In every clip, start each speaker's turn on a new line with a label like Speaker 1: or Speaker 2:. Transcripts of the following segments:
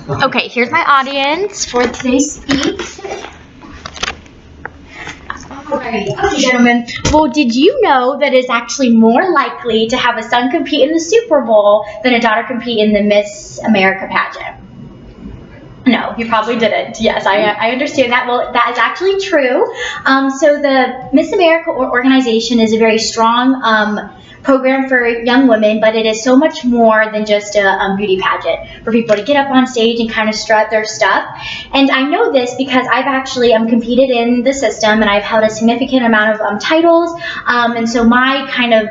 Speaker 1: Okay, here's my audience for today's speak. Alrighty, okay, gentlemen. Well, did you know that it's actually more likely to have a son compete in the Super Bowl than a daughter compete in the Miss America pageant? No, you probably didn't. Yes, I understand that. Well, that is actually true. So the Miss America organization is a very strong program for young women, but it is so much more than just a beauty pageant for people to get up on stage and kind of strut their stuff. And I know this because I've actually competed in the system, and I've held a significant amount of titles. And so my kind of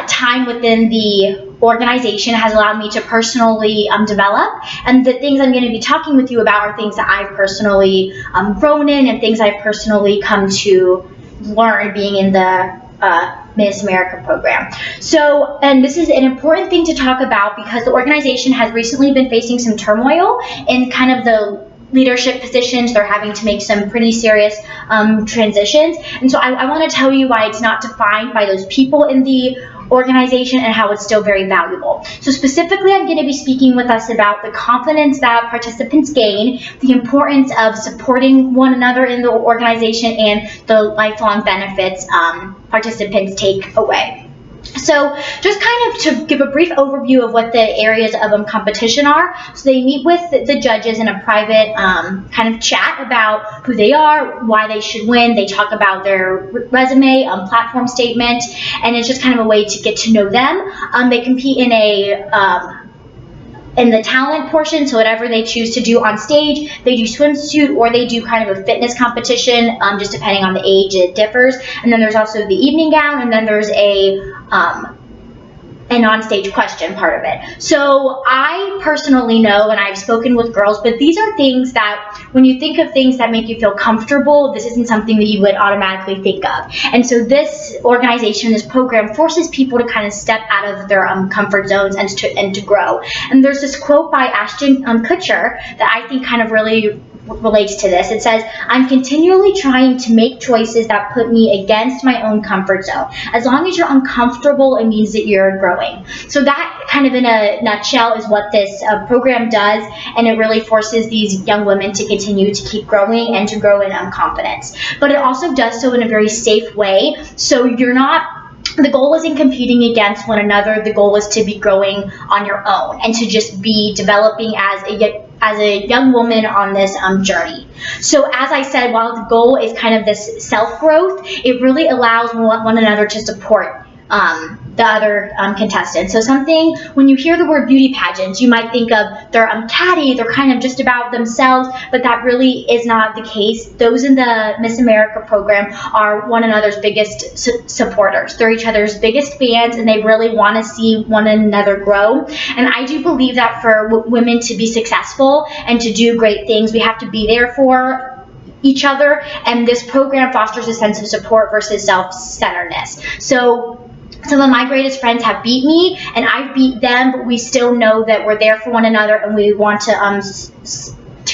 Speaker 1: time within the organization has allowed me to personally develop, and the things I'm going to be talking with you about are things that I've personally grown in and things I've personally come to learn being in the Miss America program. So, and this is an important thing to talk about because the organization has recently been facing some turmoil in kind of the leadership positions. They're having to make some pretty serious transitions, and so I want to tell you why it's not defined by those people in the organization and how it's still very valuable. So specifically, I'm going to be speaking with us about the confidence that participants gain, the importance of supporting one another in the organization, and the lifelong benefits participants take away. So just kind of to give a brief overview of what the areas of competition are. So they meet with the judges in a private kind of chat about who they are, why they should win. They talk about their resume, platform statement, and it's just kind of a way to get to know them. They compete in the talent portion, so whatever they choose to do on stage, they do swimsuit or they do kind of a fitness competition, just depending on the age, it differs. And then there's also the evening gown, and then there's an on-stage question part of it. So I personally know, and I've spoken with girls, but these are things that when you think of things that make you feel comfortable, this isn't something that you would automatically think of. And so this organization, this program, forces people to kind of step out of their comfort zones and to grow. And there's this quote by Ashton Kutcher that I think kind of really relates to this. It says, "I'm continually trying to make choices that put me against my own comfort zone. As long as you're uncomfortable, it means that you're growing." So that kind of in a nutshell is what this program does, and it really forces these young women to continue to keep growing and to grow in confidence. But it also does so in a very safe way, so you're not the goal isn't competing against one another. The goal is to be growing on your own and to just be developing as a young woman on this journey. So as I said, while the goal is kind of this self-growth, it really allows one another to support the other contestants. So something, when you hear the word beauty pageants, you might think of they're catty, they're kind of just about themselves, but that really is not the case. Those in the Miss America program are one another's biggest supporters. They're each other's biggest fans, and they really want to see one another grow. And I do believe that for women to be successful and to do great things, we have to be there for each other, and this program fosters a sense of support versus self-centeredness. So some of my greatest friends have beat me, and I've beat them, but we still know that we're there for one another, and we want to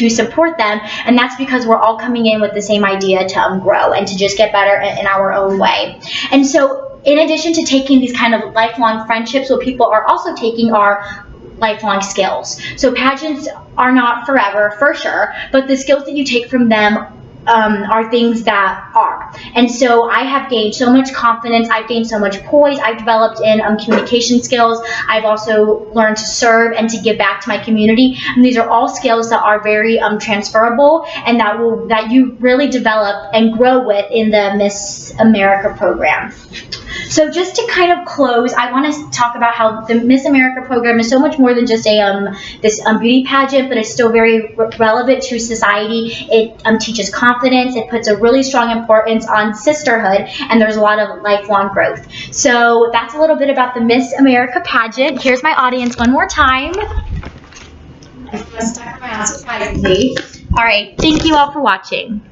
Speaker 1: support them, and that's because we're all coming in with the same idea to grow and to just get better in our own way. And so in addition to taking these kind of lifelong friendships, what people are also taking are lifelong skills. So pageants are not forever, for sure, but the skills that you take from them are things that are. And so I have gained so much confidence, I've gained so much poise, I've developed in communication skills, I've also learned to serve and to give back to my community, and these are all skills that are very transferable and that you really develop and grow with in the Miss America program. So just to kind of close, I want to talk about how the Miss America program is so much more than just this beauty pageant, but it's still very relevant to society. It teaches confidence, it puts a really strong importance on sisterhood, and there's a lot of lifelong growth. So that's a little bit about the Miss America pageant. Here's my audience one more time. I'm going to stuck my ass surprisingly. All right, thank you all for watching.